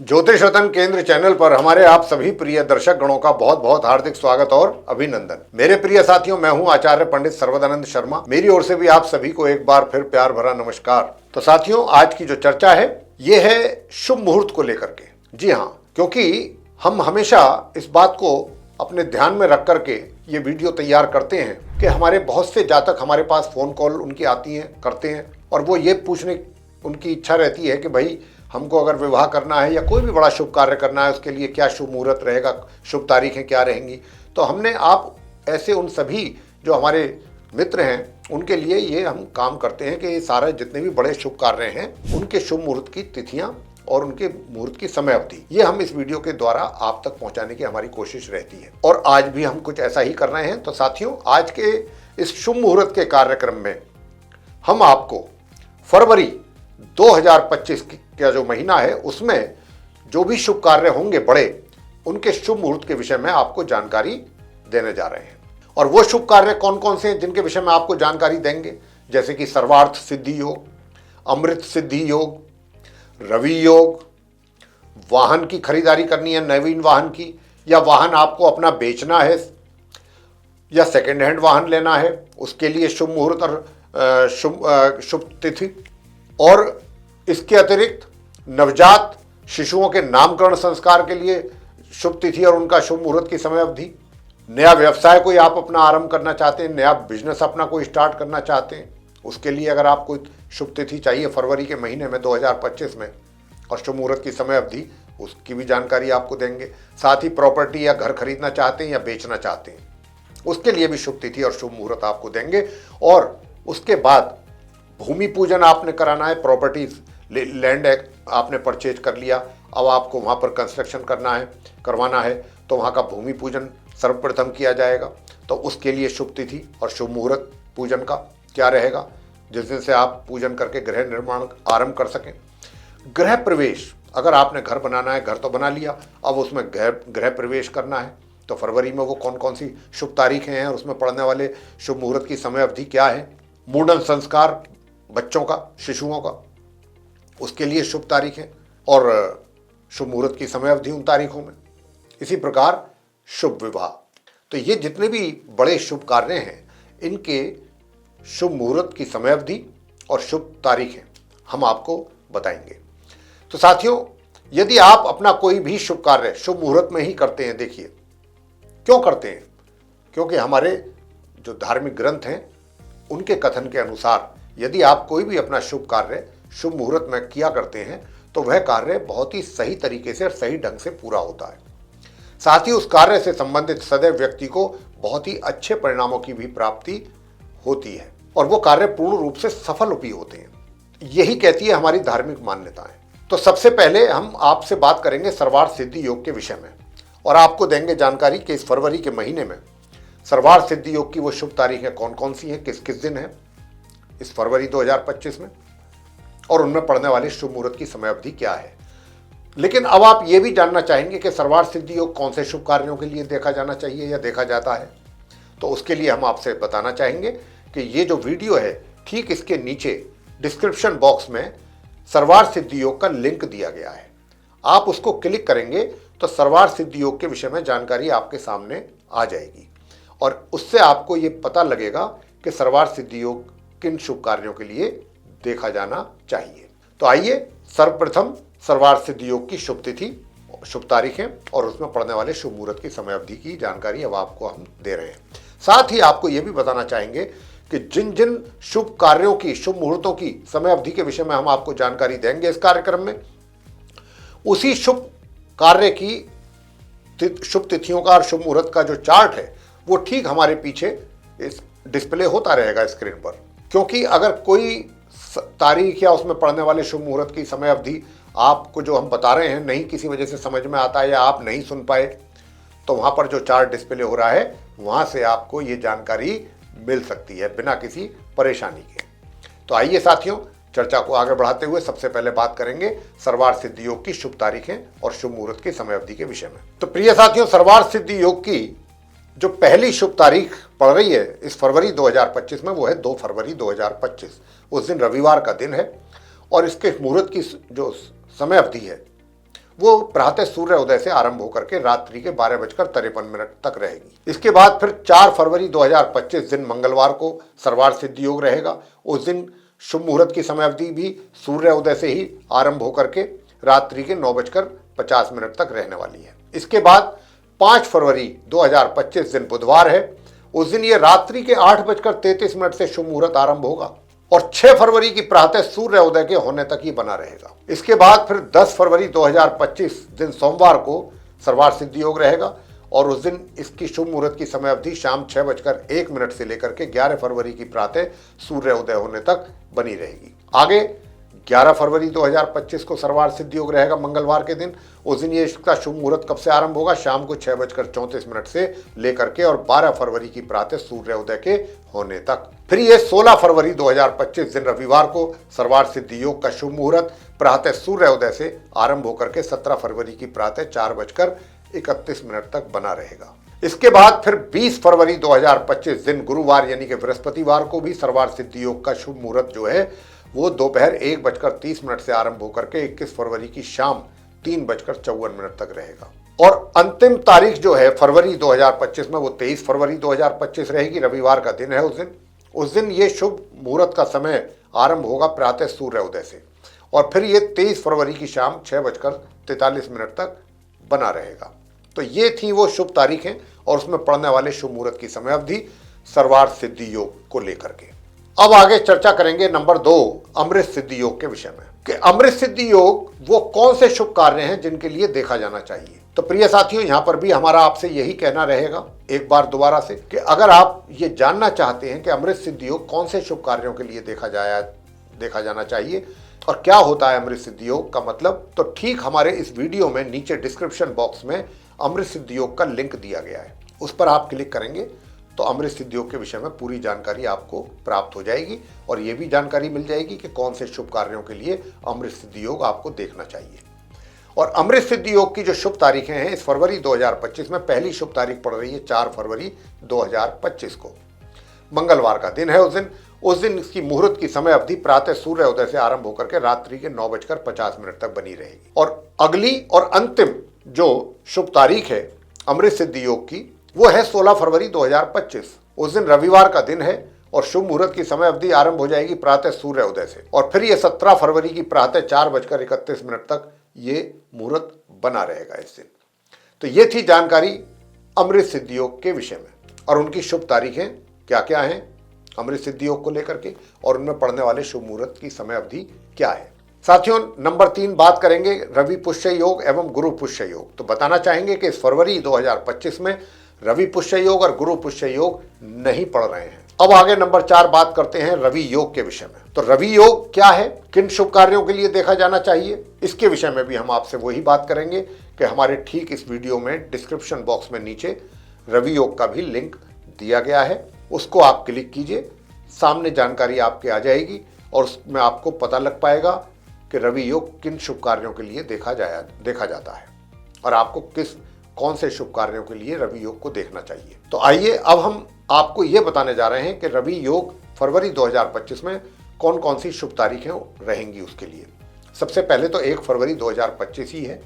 ज्योतिष रतन केंद्र चैनल पर हमारे आप सभी प्रिय दर्शक गणों का बहुत बहुत हार्दिक स्वागत और अभिनंदन। मेरे प्रिय साथियों, मैं हूं आचार्य पंडित सर्वदानंद शर्मा। मेरी ओर से भी आप सभी को एक बार फिर प्यार भरा नमस्कार। तो साथियों, आज की जो चर्चा है ये है शुभ मुहूर्त को लेकर के। जी हाँ, क्योंकि हम हमेशा इस बात को अपने ध्यान में रख करके ये वीडियो तैयार करते हैं कि हमारे बहुत से जातक हमारे पास फोन कॉल उनकी आती हैं, करते हैं, और वो ये पूछने उनकी इच्छा रहती है कि भाई हमको अगर विवाह करना है या कोई भी बड़ा शुभ कार्य करना है, उसके लिए क्या शुभ मुहूर्त रहेगा, शुभ तारीखें क्या रहेंगी। तो हमने आप ऐसे उन सभी जो हमारे मित्र हैं उनके लिए ये हम काम करते हैं कि ये सारे जितने भी बड़े शुभ कार्य हैं उनके शुभ मुहूर्त की तिथियां और उनके मुहूर्त की समय अवधि ये हम इस वीडियो के द्वारा आप तक पहुंचाने की हमारी कोशिश रहती है, और आज भी हम कुछ ऐसा ही कर रहे हैं। तो साथियों, आज के इस शुभ मुहूर्त के कार्यक्रम में हम आपको फरवरी 2025 का जो महीना है उसमें जो भी शुभ कार्य होंगे बड़े, उनके शुभ मुहूर्त के विषय में आपको जानकारी देने जा रहे हैं। और वो शुभ कार्य कौन कौन से हैं जिनके विषय में आपको जानकारी देंगे, जैसे कि सर्वार्थ सिद्धि योग, अमृत सिद्धि योग, रवि योग, वाहन की खरीदारी करनी है नवीन वाहन की, या वाहन आपको अपना बेचना है या सेकेंड हैंड वाहन लेना है, उसके लिए शुभ मुहूर्त और शुभ तिथि। और इसके अतिरिक्त नवजात शिशुओं के नामकरण संस्कार के लिए शुभ तिथि और उनका शुभ मुहूर्त की समय अवधि, नया व्यवसाय कोई आप अपना आरंभ करना चाहते हैं, नया बिजनेस अपना कोई स्टार्ट करना चाहते हैं, उसके लिए अगर आपको शुभ तिथि चाहिए फरवरी के महीने में 2025 में और शुभ मुहूर्त की समय अवधि, उसकी भी जानकारी आपको देंगे। साथ ही प्रॉपर्टी या घर खरीदना चाहते हैं या बेचना चाहते हैं, उसके लिए भी शुभ तिथि और शुभ मुहूर्त आपको देंगे। और उसके बाद भूमि पूजन आपने कराना है, प्रॉपर्टी लैंड आपने परचेज कर लिया, अब आपको वहाँ पर कंस्ट्रक्शन करवाना है, तो वहाँ का भूमि पूजन सर्वप्रथम किया जाएगा। तो उसके लिए शुभ तिथि और शुभ मुहूर्त पूजन का क्या रहेगा, जिस दिन से आप पूजन करके गृह निर्माण आरंभ कर सकें। गृह प्रवेश, अगर आपने घर बनाना है, घर तो बना लिया, अब उसमें गृह प्रवेश करना है, तो फरवरी में वो कौन कौन सी शुभ तारीखें हैं और उसमें पड़ने वाले शुभ मुहूर्त की समय अवधि क्या है। मुंडन संस्कार बच्चों का, शिशुओं का, उसके लिए शुभ तारीखें और शुभ मुहूर्त की समय अवधि उन तारीखों में। इसी प्रकार शुभ विवाह। तो ये जितने भी बड़े शुभ कार्य हैं इनके शुभ मुहूर्त की समय अवधि और शुभ तारीखें हम आपको बताएंगे। तो साथियों, यदि आप अपना कोई भी शुभ कार्य शुभ मुहूर्त में ही करते हैं, देखिए क्यों करते हैं, क्योंकि हमारे जो धार्मिक ग्रंथ हैं उनके कथन के अनुसार यदि आप कोई भी अपना शुभ कार्य शुभ मुहूर्त में किया करते हैं तो वह कार्य बहुत ही सही तरीके से और सही ढंग से पूरा होता है। साथ ही उस कार्य से संबंधित सदैव व्यक्ति को बहुत ही अच्छे परिणामों की भी प्राप्ति होती है और वो कार्य पूर्ण रूप से सफल भी होते हैं। यही कहती है हमारी धार्मिक मान्यताएं। तो सबसे पहले हम आपसे बात करेंगे सर्वार्थ सिद्धि योग के विषय में और आपको देंगे जानकारी कि इस फरवरी के महीने में सर्वार्थ सिद्धि योग की वो शुभ तारीखें कौन कौन सी हैं, किस किस दिन है इस फरवरी 2025 में, और उनमें पड़ने वाले शुभ मुहूर्त की समय अवधि क्या है। लेकिन अब आप ये भी जानना चाहेंगे कि सर्वार्थ सिद्धि योग कौन से शुभ कार्यों के लिए देखा जाना चाहिए या देखा जाता है। तो उसके लिए हम आपसे बताना चाहेंगे कि ये जो वीडियो है ठीक इसके नीचे डिस्क्रिप्शन बॉक्स में सर्वार्थ सिद्धि योग का लिंक दिया गया है। आप उसको क्लिक करेंगे तो सर्वार्थ सिद्धि योग के विषय में जानकारी आपके सामने आ जाएगी और उससे आपको ये पता लगेगा कि सर्वार्थ सिद्धि योग किन शुभ कार्यों के लिए देखा जाना चाहिए। तो आइए सर्वप्रथम सर्वार्थ सिद्धि योग की शुभ तिथि, शुभ तारीखें और उसमें पड़ने वाले शुभ मुहूर्त की समय अवधि की जानकारी अब आपको हम दे रहे हैं। साथ ही आपको यह भी बताना चाहेंगे कि जिन जिन शुभ कार्यों की शुभ मुहूर्तों की समय अवधि के विषय में हम आपको जानकारी देंगे इस कार्यक्रम में, उसी शुभ कार्य की शुभ तिथियों का और शुभ मुहूर्त का जो चार्ट है वो ठीक हमारे पीछे इस डिस्प्ले होता रहेगा स्क्रीन पर। क्योंकि अगर कोई तारीख या उसमें पड़ने वाले शुभ मुहूर्त की समय अवधि आपको जो हम बता रहे हैं नहीं किसी वजह से समझ में आता है या आप नहीं सुन पाए, तो वहाँ पर जो चार्ट डिस्प्ले हो रहा है वहाँ से आपको ये जानकारी मिल सकती है बिना किसी परेशानी के। तो आइए साथियों, चर्चा को आगे बढ़ाते हुए सबसे पहले बात करेंगे सर्वार्थ सिद्धि योग की शुभ तारीखें और शुभ मुहूर्त की समय अवधि के विषय में। तो प्रिय साथियों, सर्वार्थ सिद्धि योग की जो पहली शुभ तारीख पड़ रही है इस फरवरी 2025 में वो है 2 फरवरी 2025। उस दिन रविवार का दिन है और इसके मुहूर्त की जो समय अवधि है वो प्रातः सूर्योदय से आरंभ होकर के रात्रि के 12:53 तक रहेगी। इसके बाद फिर 4 फरवरी 2025 दिन मंगलवार को सर्वार्थ सिद्धि योग रहेगा। उस दिन शुभ मुहूर्त की समय अवधि भी सूर्योदय से ही आरंभ होकर के रात्रि के 9:50 तक रहने वाली है। इसके बाद 5 फरवरी 2025 दिन बुधवार है। उस दिन ये रात्रि के 8:33 से शुभ मुहूर्त आरंभ होगा और 6 फरवरी की प्रातः सूर्योदय के होने तक ही बना रहेगा। इसके बाद फिर 10 फरवरी 2025 दिन सोमवार को सर्वार्थ सिद्धि योग रहेगा और उस दिन इसकी शुभ मुहूर्त की समय अवधि शाम 6:01 से लेकर के 11 फरवरी की प्रातः सूर्योदय होने तक बनी रहेगी। आगे 11 फरवरी 2025 को सर्वार्थ सिद्धि योग रहेगा मंगलवार के दिन। उस दिन ये इसका शुभ मुहूर्त कब से आरंभ होगा? शाम को 6:34 से लेकर के और 12 फरवरी की प्रातः सूर्योदय के होने तक। फिर ये 16 फरवरी 2025 दिन रविवार को सर्वार्थ सिद्धि योग का शुभ मुहूर्त प्रातः सूर्योदय से आरंभ होकर के 17 फरवरी की प्रातः 4:31 तक बना रहेगा। इसके बाद फिर 20 फरवरी 2025 दिन गुरुवार यानी कि बृहस्पतिवार को भी सर्वार्थ सिद्धि योग का शुभ मुहूर्त जो है वो दोपहर 1:30 से आरंभ होकर के 21 फरवरी की शाम 3:54 तक रहेगा। और अंतिम तारीख जो है फरवरी 2025 में वो 23 फरवरी 2025 रहेगी, रविवार का दिन है उस दिन ये शुभ मुहूर्त का समय आरंभ होगा प्रातः सूर्योदय से और फिर ये 23 फरवरी की शाम 6:43 तक बना रहेगा। तो ये थी वो शुभ तारीखें और उसमें पड़ने वाले शुभ मुहूर्त की समय अवधि सर्वार्थ सिद्धि योग को लेकर के। अब आगे चर्चा करेंगे नंबर 2 अमृत सिद्धि योग के विषय में कि अमृत सिद्धि योग वो कौन से शुभ कार्य हैं जिनके लिए देखा जाना चाहिए। तो प्रिय साथियों, यहाँ पर भी हमारा आपसे यही कहना रहेगा एक बार दोबारा से कि अगर आप ये जानना चाहते हैं कि अमृत सिद्धि योग कौन से शुभ कार्यों के लिए देखा जाना चाहिए और क्या होता है अमृत सिद्धि योग का मतलब, तो ठीक हमारे इस वीडियो में नीचे डिस्क्रिप्शन बॉक्स में अमृत सिद्धि योग का लिंक दिया गया है। उस पर आप क्लिक करेंगे तो अमृत सिद्धि योग के विषय में पूरी जानकारी आपको प्राप्त हो जाएगी और ये भी जानकारी मिल जाएगी कि कौन से शुभ कार्यों के लिए अमृत सिद्धि योग आपको देखना चाहिए। और अमृत सिद्धि योग की जो शुभ तारीखें हैं इस फरवरी 2025 में पहली शुभ तारीख पड़ रही है 4 फरवरी 2025 को, मंगलवार का दिन है उस दिन इसकी मुहूर्त की समय अवधि प्रातः सूर्योदय से आरंभ होकर के रात्रि के 9:50 तक बनी रहेगी। और अगली और अंतिम जो शुभ तारीख है अमृत सिद्धि योग की वो है 16 फरवरी 2025। उस दिन रविवार का दिन है और शुभ मुहूर्त की समय अवधि आरंभ हो जाएगी प्रातः सूर्योदय से और फिर ये 17 फरवरी की प्रातः 4:31 तक ये मुहूर्त बना रहेगा इस दिन। तो ये थी जानकारी अमृत सिद्धि योग के विषय में और उनकी शुभ तारीखें क्या क्या हैं अमृत सिद्धि योग को लेकर के और उनमें पड़ने वाले शुभ मुहूर्त की समय अवधि क्या है। साथियों, नंबर 3 बात करेंगे रवि पुष्य योग एवं गुरु पुष्य योग। तो बताना चाहेंगे कि इस फरवरी 2025 में रवि पुष्य योग और गुरु पुष्य योग नहीं पड़ रहे हैं। अब आगे नंबर 4 बात करते हैं रवि योग के विषय में। तो रवि योग क्या है, किन शुभ कार्यों के लिए देखा जाना चाहिए, इसके विषय में भी हम आपसे वही बात करेंगे कि हमारे ठीक इस वीडियो में डिस्क्रिप्शन बॉक्स में नीचे रवि योग का भी लिंक दिया गया है, उसको आप क्लिक कीजिए, सामने जानकारी आपके आ जाएगी और उसमें आपको पता लग पाएगा कि रवि योग किन शुभ कार्यों के लिए देखा जाता है और आपको कौन से शुभ कार्यों के लिए रवि योग को देखना चाहिए। तो आइए अब हम आपको ये बताने जा रहे हैं कि रवि योग फरवरी 2025 में कौन कौन सी शुभ तारीखें रहेंगी उसके लिए। सबसे पहले तो 1 फरवरी 2025 ही है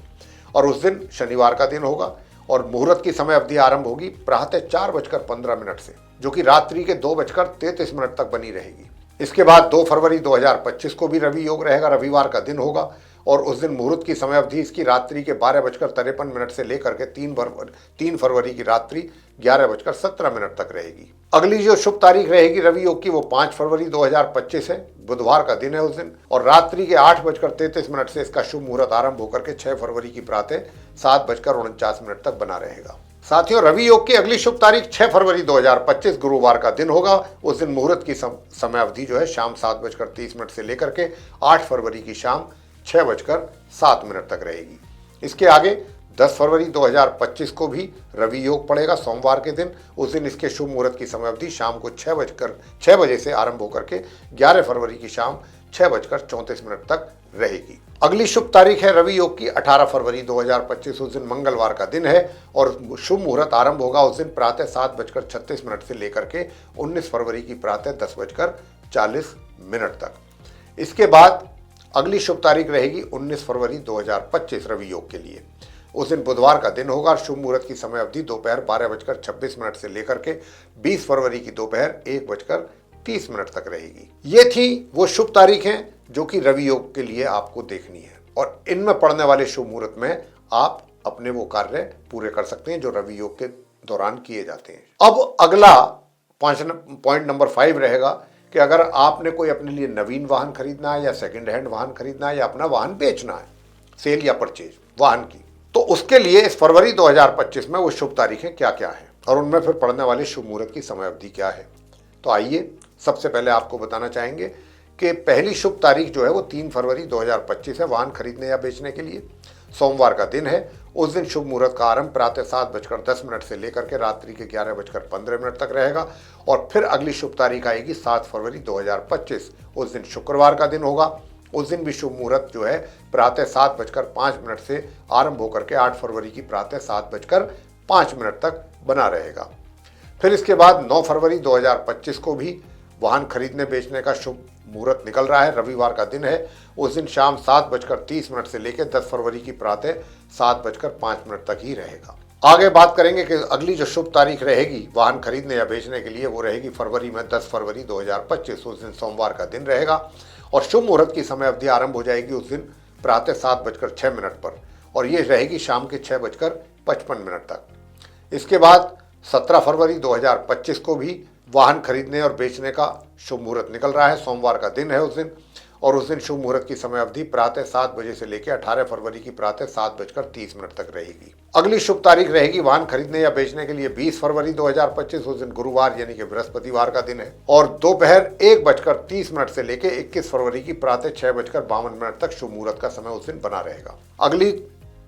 और उस दिन शनिवार का दिन होगा और मुहूर्त की समय अवधि आरंभ होगी प्रातः 4:15 से, जो कि रात्रि के 2:33 तक बनी रहेगी। इसके बाद 2 फरवरी 2025 को भी रवि योग रहेगा, रविवार का दिन होगा और उस दिन मुहूर्त की समय अवधि इसकी रात्रि के 12:53 से लेकर के 3 फरवरी की रात्रि 11:17 तक रहेगी। अगली जो शुभ तारीख रहेगी रवि योग की वो 5 फरवरी 2025 है, बुधवार का दिन है उस दिन और रात्रि के 8:33 से इसका शुभ मुहूर्त आरंभ होकर के 6 फरवरी की प्रातः 7:49 तक बना रहेगा। साथियों, रवि योग की अगली शुभ तारीख 6 फरवरी 2025 गुरुवार का दिन होगा। उस दिन मुहूर्त की समय अवधि जो है शाम 7:30 से लेकर के 8 फरवरी की शाम 6:07 तक रहेगी। इसके आगे 10 फरवरी 2025 को भी रवि योग पड़ेगा सोमवार के दिन। उस दिन इसके शुभ मुहूर्त की समय अवधि शाम को 6 बजे से आरंभ होकर के 11 फरवरी की शाम 6:34 तक रहेगी। अगली शुभ तारीख है रवि योग की 18 फरवरी 2025। उस दिन मंगलवार का दिन है और शुभ मुहूर्त आरंभ होगा उस दिन प्रातः 7:36 से लेकर के 19 फरवरी की प्रातः 10:40 तक। इसके बाद अगली शुभ तारीख रहेगी 19 फरवरी 2025 रवि योग के लिए। उस दिन बुधवार का दिन होगा। शुभ मुहूर्त की समय अवधि दोपहर 12:26 से लेकर के 20 फरवरी की दोपहर 1:30 तक रहेगी। ये थी वो शुभ तारीखें जो कि रवि योग के लिए आपको देखनी है, और इनमें पड़ने वाले शुभ मुहूर्त में आप अपने वो कार्य पूरे कर सकते हैं जो रवि योग के दौरान किए जाते हैं। अब अगला पॉइंट नंबर 5 रहेगा कि अगर आपने कोई अपने लिए नवीन वाहन खरीदना है या सेकंड हैंड वाहन खरीदना है या अपना वाहन बेचना है, सेल या परचेज वाहन की, तो उसके लिए इस फरवरी 2025 में वो शुभ तारीखें क्या क्या हैं और उनमें फिर पड़ने वाले शुभ मुहूर्त की समय अवधि क्या है। तो आइए सबसे पहले आपको बताना चाहेंगे कि पहली शुभ तारीख जो है वो 3 फरवरी 2025 है वाहन खरीदने या बेचने के लिए। सोमवार का दिन है। उस दिन शुभ मुहूर्त का आरंभ प्रातः 7:10 से लेकर के रात्रि के 11:15 तक रहेगा, और फिर अगली शुभ तारीख आएगी 7 फरवरी 2025। उस दिन शुक्रवार का दिन होगा। उस दिन भी शुभ मुहूर्त जो है प्रातः 7:05 से आरंभ होकर के 8 फरवरी की प्रातः 7:05 तक बना रहेगा। फिर इसके बाद 9 फरवरी 2025 को भी वाहन खरीदने बेचने का शुभ मुहूर्त निकल रहा है, रविवार का दिन है। उस दिन शाम 7:30 से लेकर 10 फरवरी की प्रातः 7:05 तक ही रहेगा। आगे बात करेंगे कि अगली जो शुभ तारीख रहेगी वाहन खरीदने या बेचने के लिए वो रहेगी फरवरी में 10 फरवरी 2025। उस दिन सोमवार का दिन रहेगा और शुभ मुहूर्त की समय अवधि आरंभ हो जाएगी उस दिन प्रातः 7:06 पर, और ये रहेगी शाम के 6:55 तक। इसके बाद 17 फरवरी 2025 को भी वाहन खरीदने और बेचने का शुभ मुहूर्त निकल रहा है, सोमवार का दिन है उस दिन, और उस दिन शुभ मुहूर्त की समय अवधि प्रातः 7 बजे से लेकर 18 फरवरी की प्रातः 7:30 तक रहेगी। अगली शुभ तारीख रहेगी वाहन खरीदने या बेचने के लिए 20 फरवरी 2025। उस दिन गुरुवार यानी कि बृहस्पतिवार का दिन है, और दोपहर 1:30 से लेकर 21 फरवरी की प्रातः 6:52 तक शुभ मुहूर्त का समय उस दिन बना रहेगा। अगली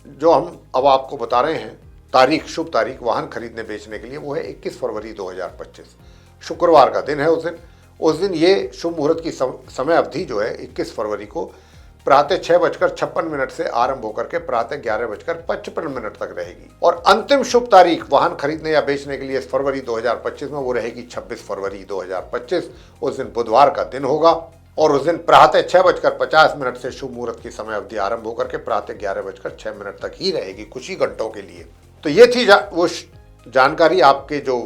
जो हम अब आपको बता रहे हैं तारीख, शुभ तारीख वाहन खरीदने बेचने के लिए, वो है 21 फरवरी 2025, शुक्रवार का दिन है उस दिन ये शुभ मुहूर्त की समय अवधि जो है 21 फरवरी को प्रातः 6:56 से आरंभ होकर के प्रातः 11:55 तक रहेगी। और अंतिम शुभ तारीख वाहन खरीदने या बेचने के लिए इस फरवरी 2025 में वो रहेगी 26 फरवरी 2025। उस दिन बुधवार का दिन होगा, और उस दिन प्रातः 6:50 से शुभ मुहूर्त की समय अवधि आरंभ होकर के प्रातः 11:06 तक ही रहेगी, कुछ ही घंटों के लिए। तो ये थी वो जानकारी आपके जो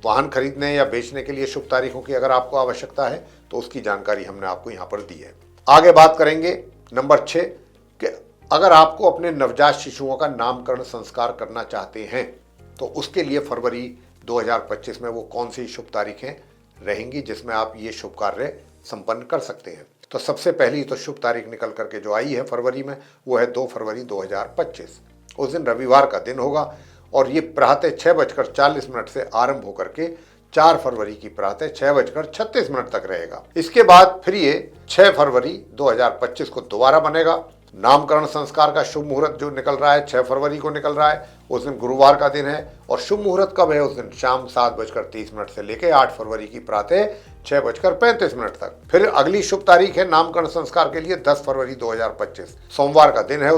वाहन खरीदने या बेचने के लिए शुभ तारीखों की अगर आपको आवश्यकता है तो उसकी जानकारी हमने आपको यहाँ पर दी है। आगे बात करेंगे नंबर 6 कि अगर आपको अपने नवजात शिशुओं का नामकरण संस्कार करना चाहते हैं तो उसके लिए फरवरी 2025 में वो कौन सी शुभ तारीखें रहेंगी जिसमें आप ये शुभ कार्य संपन्न कर सकते हैं। तो सबसे पहली तो शुभ तारीख निकल करके जो आई है फरवरी में वो है 2 फरवरी 2025। उस दिन रविवार का दिन होगा, और ये प्रातः 6:40 से आरंभ होकर के 4 फरवरी की प्रातः 6:36 तक रहेगा। इसके बाद फिर ये 6 फरवरी 2025 को दोबारा बनेगा। नामकरण संस्कार का शुभ मुहूर्त जो निकल रहा है 6 फरवरी को निकल रहा है, उस दिन गुरुवार का दिन है, और शुभ मुहूर्त कब है उस दिन शाम 7:30 से लेकर 8 फरवरी की प्रातः 6:35 तक। फिर अगली शुभ तारीख है नामकरण संस्कार के लिए 10 फरवरी 2025, सोमवार का दिन है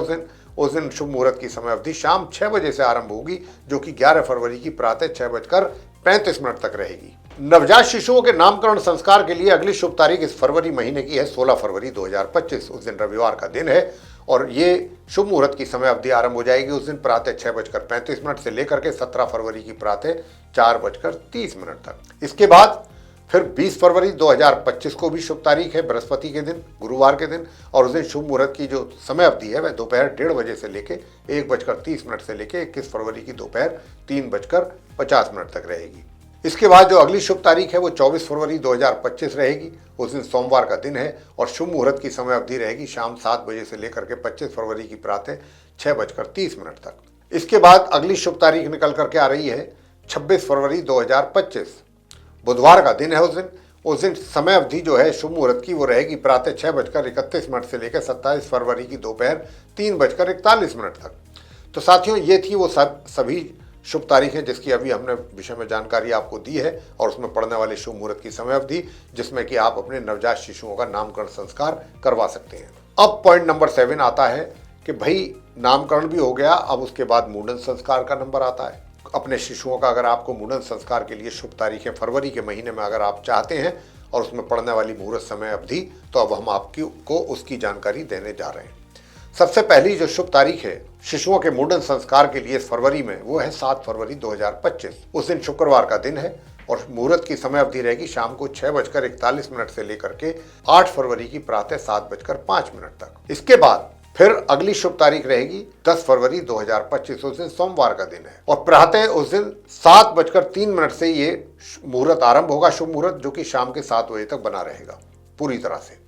उस दिन शुभ मुहूर्त की समय अवधि शाम 6 बजे से आरंभ होगी, जो कि 11 फरवरी की प्रातः 6:35 तक रहेगी। नवजात शिशुओं के नामकरण संस्कार के लिए अगली शुभ तारीख इस फरवरी महीने की है 16 फरवरी 2025। उस दिन रविवार का दिन है, और ये शुभ मुहूर्त की समय अवधि आरंभ हो जाएगी उस दिन प्रातः 6:35 से लेकर के 17 फरवरी की प्रातः 4:30 तक। इसके बाद फिर 20 फरवरी 2025 को भी शुभ तारीख है, बृहस्पति के दिन, गुरुवार के दिन, और उस दिन शुभ मुहूर्त की जो समय अवधि है वह दोपहर 1:30 से लेके 1:30 से लेके 21 फरवरी की दोपहर 3:50 तक रहेगी। इसके बाद जो अगली शुभ तारीख है वो 24 फरवरी 2025 रहेगी। उस दिन सोमवार का दिन है, और शुभ मुहूर्त की समय अवधि रहेगी शाम 7 बजे से लेकर के 25 फरवरी की प्रातः 6:30 तक। इसके बाद अगली शुभ तारीख निकल करके आ रही है 26 फरवरी 2025, बुधवार का दिन है उस दिन समय अवधि जो है शुभ मुहूर्त की वो रहेगी प्रातः 6:31 से लेकर 27 फरवरी की दोपहर 3:41 तक। तो साथियों ये थी वो सभी शुभ तारीखें जिसकी अभी हमने विषय में जानकारी आपको दी है, और उसमें पड़ने वाले शुभ मुहूर्त की समय अवधि जिसमें कि आप अपने नवजात शिशुओं का नामकरण संस्कार करवा सकते हैं। अब पॉइंट नंबर 7 आता है कि भाई नामकरण भी हो गया, अब उसके बाद मुंडन संस्कार का नंबर आता है। अपने शिशुओं का अगर आपको मुंडन संस्कार के लिए शुभ तारीखें फरवरी के महीने में अगर आप चाहते हैं और उसमें पड़ने वाली मुहूर्त समय अवधि, तो अब हम आपको उसकी जानकारी देने जा रहे हैं। सबसे पहली जो शुभ तारीख है शिशुओं के मुंडन संस्कार के लिए फरवरी में, वो है 7 फरवरी 2025। उस दिन शुक्रवार का दिन है और मुहूर्त की समय अवधि रहेगी शाम को 6:41 से लेकर के 8 फरवरी की प्रातः 7:05 तक। इसके बाद फिर अगली शुभ तारीख रहेगी 10 फरवरी 2025। उस दिन सोमवार का दिन है और प्रातः उस दिन 7:03 से ये मुहूर्त आरंभ होगा, शुभ मुहूर्त, जो कि शाम के 7 बजे तक बना रहेगा पूरी तरह से।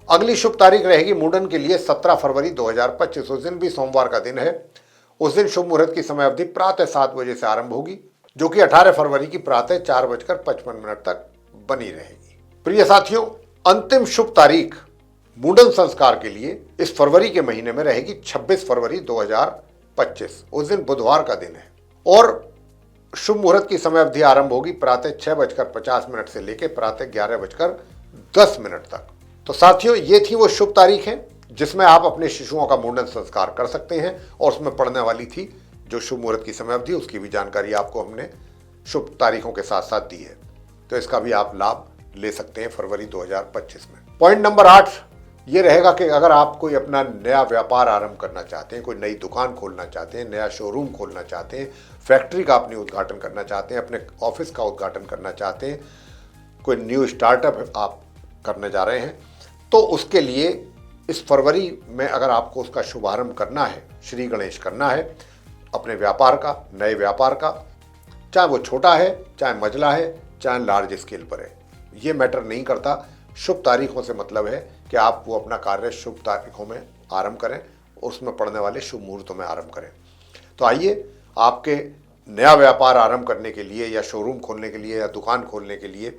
अगली शुभ तारीख रहेगी मुंडन के लिए 17 फरवरी 2025। उस दिन भी सोमवार का दिन है। उस दिन शुभ मुहूर्त की समय अवधि प्रातः 7 बजे से आरंभ होगी, जो कि 18 फरवरी की प्रातः 4:55 तक बनी रहेगी। प्रिय साथियों, अंतिम शुभ तारीख मुंडन संस्कार के लिए इस फरवरी के महीने में रहेगी 26 फरवरी 2025। उस दिन बुधवार का दिन है और शुभ मुहूर्त की समय अवधि आरंभ होगी प्रातः 6:50 से लेकर प्रातः 11:10 तक। तो साथियों, ये थी वो शुभ तारीख है जिसमें आप अपने शिशुओं का मुंडन संस्कार कर सकते हैं और उसमें पड़ने वाली थी जो शुभ मुहूर्त की समय अवधि, उसकी भी जानकारी आपको हमने शुभ तारीखों के साथ साथ दी है। तो इसका भी आप लाभ ले सकते हैं फरवरी 2025 में। पॉइंट नंबर 8 ये रहेगा कि अगर आप कोई अपना नया व्यापार आरंभ करना चाहते हैं, कोई नई दुकान खोलना चाहते हैं, नया शोरूम खोलना चाहते हैं, फैक्ट्री का अपनी उद्घाटन करना चाहते हैं, अपने ऑफिस का उद्घाटन करना चाहते हैं, कोई न्यू स्टार्टअप आप करने जा रहे हैं, तो उसके लिए इस फरवरी में अगर आपको उसका शुभारंभ करना है, श्री गणेश करना है अपने व्यापार का, नए व्यापार का, चाहे वो छोटा है, चाहे मझला है, चाहे लार्ज स्केल पर है, ये मैटर नहीं करता। शुभ तारीखों से मतलब है कि आप वो अपना कार्य शुभ तारीखों में आरंभ करें और उसमें पड़ने वाले शुभ मुहूर्तों में आरंभ करें। तो आइए, आपके नया व्यापार आरंभ करने के लिए या शोरूम खोलने के लिए या दुकान खोलने के लिए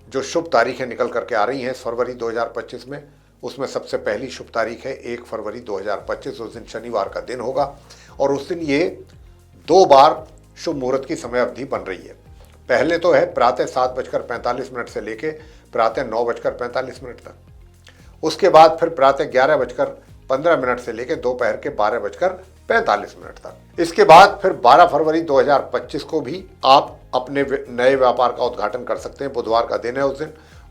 जो शुभ तारीखें निकल करके आ रही हैं फरवरी 2025 में, उसमें सबसे पहली शुभ तारीख है 1 फरवरी 2025। उस दिन शनिवार का दिन होगा और उस दिन ये 2 बार शुभ मुहूर्त की समय अवधि बन रही है। पहले तो है प्रातः 7:45 से लेके प्रातः 9:45 तक। उसके बाद फिर प्रातः 11:15 से लेके दोपहर के 12:45 तक। इसके बाद फिर 12 फरवरी 2025 को भी आप अपने नए व्यापार का उद्घाटन कर सकते हैं। बुधवार का दिन है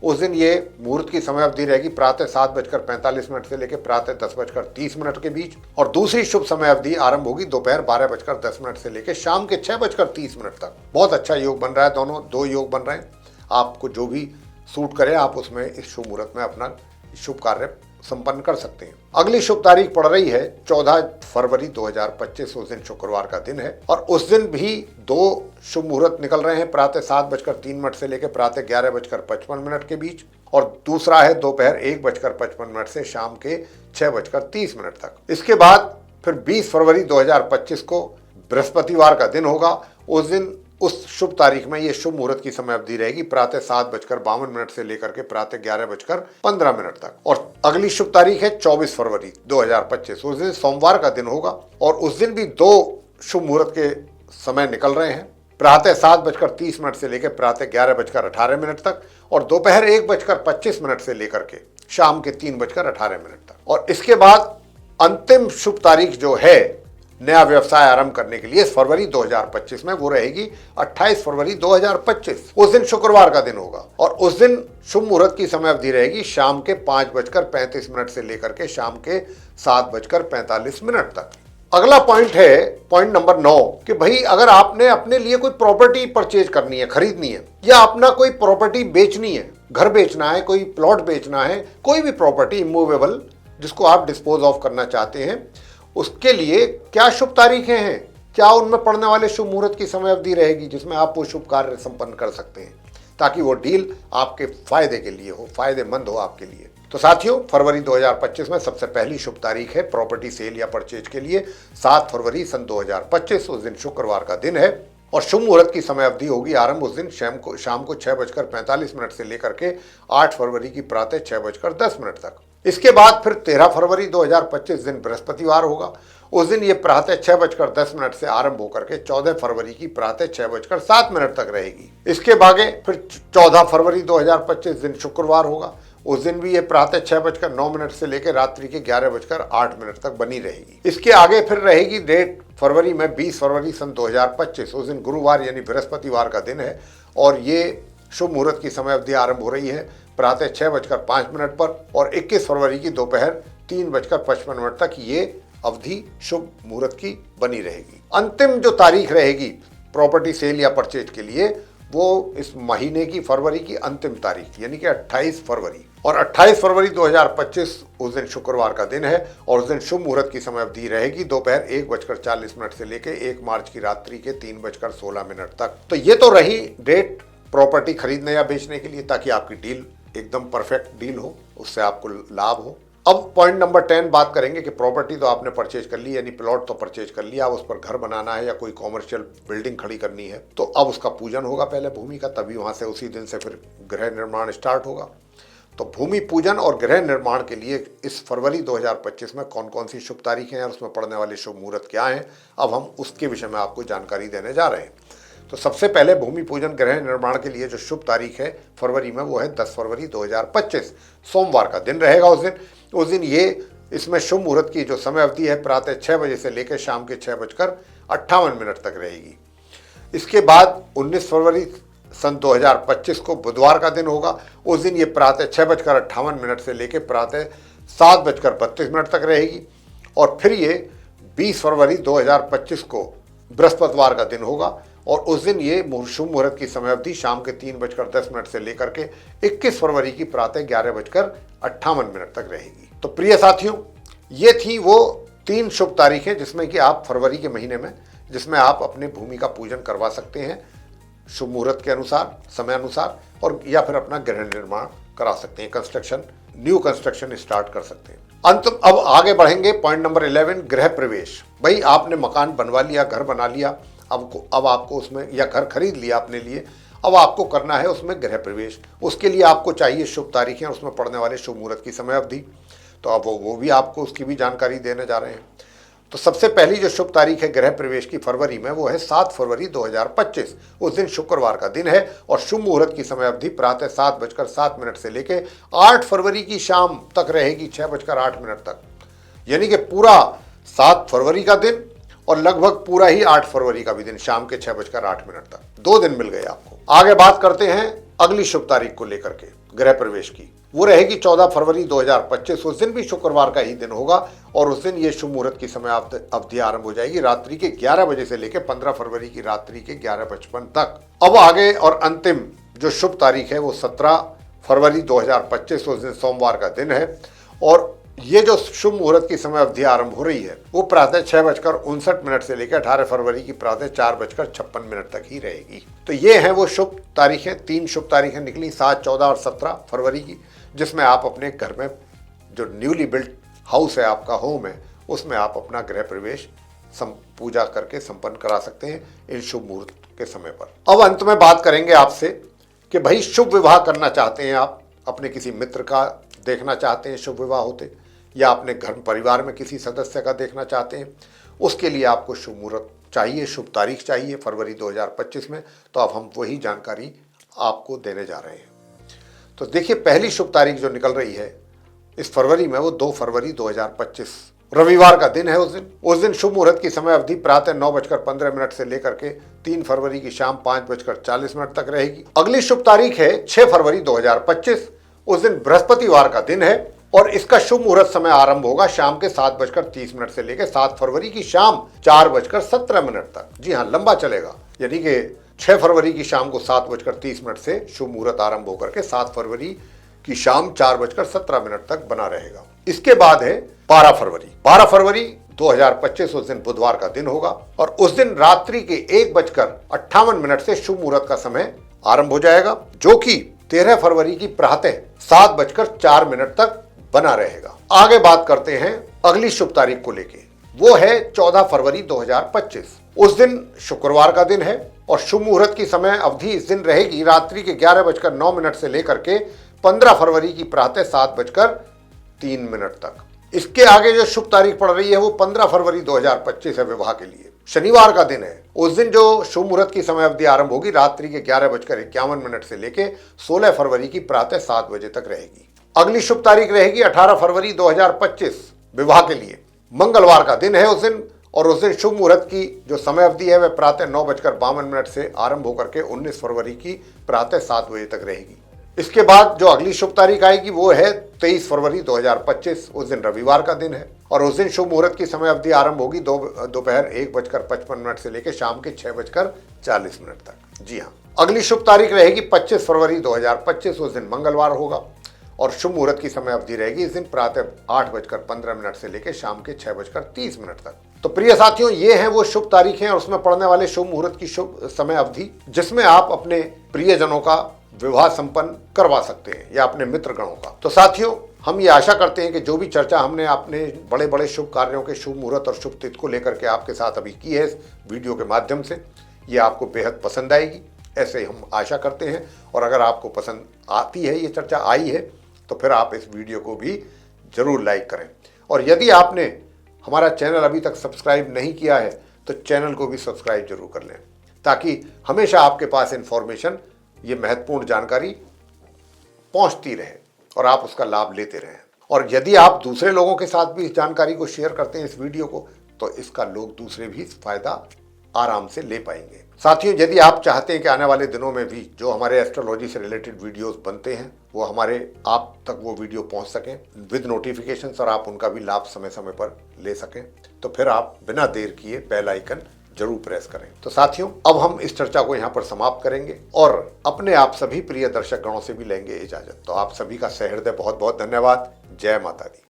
उस दिन ये मुहूर्त की समय अवधि रहेगी प्रातः 7:45 से लेकर प्रातः 10:30 के बीच और दूसरी शुभ समय अवधि आरंभ होगी दोपहर 12:10 से लेकर शाम के 6:30 तक। बहुत अच्छा योग बन रहा है, दोनों 2 योग बन रहे हैं। आपको जो भी सूट करे आप उसमें इस शुभ मुहूर्त में अपना शुभ कार्य संपन्न कर सकते हैं। अगली शुभ तारीख पड़ रही है 14 फरवरी 2025। उस दिन शुक्रवार का दिन है और उस दिन भी 2 शुभ मुहूर्त निकल रहे हैं प्रातः 7:03 से लेकर प्रातः 11:55 के बीच और दूसरा है दोपहर 1:55 से शाम के 6:30 तक। इसके बाद फिर 20 फरवरी 2025 को बृहस्पतिवार का दिन होगा। उस दिन उस शुभ तारीख में ये शुभ मुहूर्त की समय अवधि रहेगी प्रातः 7:52 से लेकर के प्रातः 11:15 तक और अगली शुभ तारीख है 24 फरवरी 2025। उस दिन सोमवार का दिन होगा और उस दिन भी 2 शुभ मुहूर्त के समय निकल रहे हैं प्रातः 7:30 से लेकर प्रातः 11:18 तक और दोपहर 1:25 से लेकर के शाम के 3:18 तक। और इसके बाद अंतिम शुभ तारीख जो है नया व्यवसाय आरंभ करने के लिए फरवरी 2025 में, वो रहेगी 28 फरवरी 2025। उस दिन शुक्रवार का दिन होगा और उस दिन शुभ मुहूर्त की समय अवधि रहेगी शाम के 5:35 से लेकर के शाम के 7:45 तक। अगला पॉइंट है पॉइंट नंबर 9 कि भाई अगर आपने अपने लिए कोई प्रॉपर्टी परचेज करनी है, खरीदनी है या अपना कोई प्रॉपर्टी बेचनी है, घर बेचना है, कोई प्लॉट बेचना है, कोई भी प्रॉपर्टी इमूवेबल जिसको आप डिस्पोज ऑफ करना चाहते हैं, उसके लिए क्या शुभ तारीखें हैं, क्या उनमें पड़ने वाले शुभ मुहूर्त की समय अवधि रहेगी जिसमें आप वो शुभ कार्य संपन्न कर सकते हैं ताकि वो डील आपके फायदे के लिए हो, फायदेमंद हो आपके लिए। तो साथियों, फरवरी 2025 में सबसे पहली शुभ तारीख है प्रॉपर्टी सेल या परचेज के लिए 7 फरवरी सन 2025। उस दिन शुक्रवार का दिन है और शुभ मुहूर्त की समय अवधि होगी आरंभ उस दिन शाम को 6:45 से लेकर के 8 फरवरी की प्रातः 6:10 तक। इसके बाद फिर 13 फरवरी 2025 दिन बृहस्पतिवार होगा। उस दिन ये प्रातः 6:10 से आरंभ होकर के 14 फरवरी की प्रातः 6:07 तक रहेगी। इसके आगे फिर 14 फरवरी 2025 दिन शुक्रवार होगा। उस दिन भी ये प्रातः 6:09 से लेकर रात्रि के 11:08 तक बनी रहेगी। इसके आगे फिर रहेगी डेट फरवरी में 20 फरवरी सन 2025। उस दिन गुरुवार यानी बृहस्पतिवार का दिन है और ये शुभ मुहूर्त की समय अवधि आरंभ हो रही है प्रातः 6:05 पर और 21 फरवरी की दोपहर 3:55 तक ये अवधि शुभ मुहूर्त की बनी रहेगी। अंतिम जो तारीख रहेगी प्रॉपर्टी सेल या परचेज के लिए वो इस महीने की फरवरी की अंतिम तारीख यानी कि 28 फरवरी और 28 फरवरी 2025 उस दिन शुक्रवार का दिन है और उस दिन शुभ मुहूर्त की समय अवधि रहेगी दोपहर 1:40 से लेकर 1 मार्च की रात्रि के 3:16 तक। तो ये तो रही डेट प्रॉपर्टी खरीदने या बेचने के लिए, ताकि आपकी डील एकदम परफेक्ट डील हो, उससे आपको लाभ हो। अब पॉइंट नंबर 10 बात करेंगे कि प्रॉपर्टी तो आपने परचेज कर ली, यानी प्लॉट तो परचेज कर लिया, अब उस पर घर बनाना है या कोई कॉमर्शियल बिल्डिंग खड़ी करनी है, तो अब उसका पूजन होगा पहले भूमि का, तभी वहां से उसी दिन से फिर गृह निर्माण स्टार्ट होगा। तो भूमि पूजन और गृह निर्माण के लिए इस फरवरी 2025 में कौन कौन सी शुभ तारीखें हैं और उसमें पड़ने वाले शुभ मुहूर्त क्या हैं, अब हम उसके विषय में आपको जानकारी देने जा रहे हैं। तो सबसे पहले भूमि पूजन गृह निर्माण के लिए जो शुभ तारीख है फरवरी में वो है 10 फरवरी 2025, सोमवार का दिन रहेगा उस दिन ये इसमें शुभ मुहूर्त की जो समय अवधि है प्रातः 6 बजे से लेकर शाम के 6:58 तक रहेगी। इसके बाद 19 फरवरी सन 2025 को बुधवार का दिन होगा, उस दिन ये प्रातः 6:58 से लेकर प्रातः 7:32 तक रहेगी और फिर ये 20 फरवरी 2025 को बृहस्पतिवार का दिन होगा और उस दिन ये शुभ मुहूर्त की समय अवधि शाम के 3:10 से लेकर के 21 फरवरी की प्रातः 11:58 तक रहेगी। तो प्रिय साथियों, ये थी वो 3 शुभ तारीखें जिसमें कि आप फरवरी के महीने में जिसमें आप अपने भूमि का पूजन करवा सकते हैं शुभ मुहूर्त के अनुसार, समय अनुसार, और या फिर अपना गृह निर्माण करा सकते हैं, न्यू कंस्ट्रक्शन स्टार्ट कर सकते हैं। अब आगे बढ़ेंगे पॉइंट नंबर 11, गृह प्रवेश। भाई आपने मकान बनवा लिया, घर बना लिया, अब आपको उसमें या घर खरीद लिया अपने लिए, अब आपको करना है उसमें गृह प्रवेश। उसके लिए आपको चाहिए शुभ तारीखें और उसमें पड़ने वाले शुभ मुहूर्त की समय अवधि। तो अब वो भी आपको उसकी भी जानकारी देने जा रहे हैं। तो सबसे पहली जो शुभ तारीख है गृह प्रवेश की फरवरी में वो है 7 फरवरी 2025, उस दिन शुक्रवार का दिन है और शुभ मुहूर्त की समय अवधि प्रातः 7:07 से लेकर 8 फरवरी की शाम तक रहेगी 6:08 तक, यानी कि पूरा 7 फरवरी का दिन और लगभग पूरा ही 8 फरवरी का भी दिन शाम के 6:08 तक, 2 दिन मिल गए आपको। आगे बात करते हैं अगली शुभ तारीख को लेकर के गृह प्रवेश की, वो रहेगी 14 फरवरी 2025, उस दिन भी शुक्रवार का ही दिन होगा और उस दिन ये शुभ मुहूर्त की समय अवधि आरंभ हो जाएगी रात्रि के 11 बजे से लेकर 15 फरवरी की रात्रि के 11:55 तक। अब आगे और अंतिम जो शुभ तारीख है वो 17 फरवरी 2025, उस दिन सोमवार का दिन है और ये जो शुभ मुहूर्त की समय अवधि आरंभ हो रही है वो प्रातः 6:59 से लेकर 18 फरवरी की प्रातः 4:56 तक ही रहेगी। तो ये हैं वो शुभ तारीखें, 3 शुभ तारीखें निकली 7, 14 और 17 फरवरी की, जिसमें आप अपने घर में जो न्यूली बिल्ट हाउस है आपका, होम है, उसमें आप अपना गृह प्रवेश पूजा करके संपन्न करा सकते हैं इन शुभ मुहूर्त के समय पर। अब अंत में बात करेंगे आपसे कि भाई शुभ विवाह करना चाहते हैं आप, अपने किसी मित्र का देखना चाहते हैं शुभ विवाह होते, या अपने घर परिवार में किसी सदस्य का देखना चाहते हैं, उसके लिए आपको शुभ मुहूर्त चाहिए, शुभ तारीख चाहिए फरवरी 2025 में। तो अब हम वही जानकारी आपको देने जा रहे हैं। तो देखिए पहली शुभ तारीख जो निकल रही है इस फरवरी में वो 2 फरवरी 2025 रविवार का दिन है। उस दिन शुभ मुहूर्त की समय अवधि प्रातः 9:15 से लेकर के 3 फरवरी की शाम 5:40 तक रहेगी। अगली शुभ तारीख है 6 फरवरी 2025, उस दिन बृहस्पतिवार का दिन है और इसका शुभ मुहूर्त समय आरंभ होगा शाम के 7:30 से लेकर 7 फरवरी की शाम 4:17 तक। जी हाँ, लंबा चलेगा, यानी कि 6 फरवरी की शाम को 7:30 से शुभ मुहूर्त आरंभ होकर के 7 फरवरी की शाम 4:17 तक बना रहेगा। इसके बाद है 12 फरवरी 2025, उस दिन बुधवार का दिन होगा और उस दिन रात्रि के 1:58 से शुभ मुहूर्त का समय आरंभ हो जाएगा, जो कि 13 फरवरी की प्रातः 7:04 तक बना रहेगा। आगे बात करते हैं अगली शुभ तारीख को लेके, वो है 14 फरवरी 2025, उस दिन शुक्रवार का दिन है और शुभ मुहूर्त की समय अवधि इस दिन रहेगी रात्रि के 11:09 से लेकर के 15 फरवरी की प्रातः 7:03 तक। इसके आगे जो शुभ तारीख पड़ रही है वो 15 फरवरी 2025 है, विवाह के लिए शनिवार का दिन है। उस दिन जो शुभ मुहूर्त की समय अवधि आरंभ होगी रात्रि के 11:51 से लेकर 16 फरवरी की प्रातः 7 बजे तक रहेगी। अगली शुभ तारीख रहेगी 18 फरवरी 2025 विवाह के लिए, मंगलवार का दिन है उस दिन, और उस दिन शुभ मुहूर्त की जो समय अवधि है वह प्रातः 9:52 से आरंभ होकर के 19 फरवरी की प्रातः 7 बजे तक रहेगी। इसके बाद जो अगली शुभ तारीख आएगी वो है 23 फरवरी 2025। उस दिन रविवार का दिन है और उस दिन शुभ मुहूर्त की समय अवधि आरंभ होगी दोपहर 1:55 से लेकर शाम के 6:40 तक। जी हाँ, अगली शुभ तारीख रहेगी 25 फरवरी 2025। उस दिन मंगलवार होगा और शुभ मुहूर्त की समय अवधि रहेगी इस दिन प्रातः 8:15 से लेकर शाम के 6:30 तक। तो प्रिय साथियों, ये हैं वो शुभ तारीखें और उसमें पड़ने वाले शुभ मुहूर्त की शुभ समय अवधि जिसमें आप अपने प्रियजनों का विवाह संपन्न करवा सकते हैं या अपने मित्र गणों का। तो साथियों, हम ये आशा करते हैं कि जो भी चर्चा हमने अपने बड़े बड़े शुभ कार्यों के शुभ मुहूर्त और शुभ तिथि को लेकर के आपके साथ अभी की है इस वीडियो के माध्यम से, ये आपको बेहद पसंद आएगी, ऐसे हम आशा करते हैं। और अगर आपको पसंद आती है, ये चर्चा आई है, तो फिर आप इस वीडियो को भी जरूर लाइक करें। और यदि आपने हमारा चैनल अभी तक सब्सक्राइब नहीं किया है तो चैनल को भी सब्सक्राइब जरूर कर लें, ताकि हमेशा आपके पास इंफॉर्मेशन, ये महत्वपूर्ण जानकारी पहुंचती रहे और आप उसका लाभ लेते रहें। और यदि आप दूसरे लोगों के साथ भी इस जानकारी को शेयर करते हैं, इस वीडियो को, तो इसका लोग दूसरे भी फायदा आराम से ले पाएंगे। साथियों, यदि आप चाहते हैं कि आने वाले दिनों में भी जो हमारे एस्ट्रोलॉजी से रिलेटेड वीडियोस बनते हैं वो आप तक वो वीडियो पहुंच सकें विद नोटिफिकेशंस और आप उनका भी लाभ समय समय पर ले सकें, तो फिर आप बिना देर किए बेल आइकन जरूर प्रेस करें। तो साथियों, अब हम इस चर्चा को यहाँ पर समाप्त करेंगे और अपने आप सभी प्रिय दर्शक गणों से भी लेंगे इजाजत। तो आप सभी का सहृदय बहुत बहुत धन्यवाद। जय माता दी।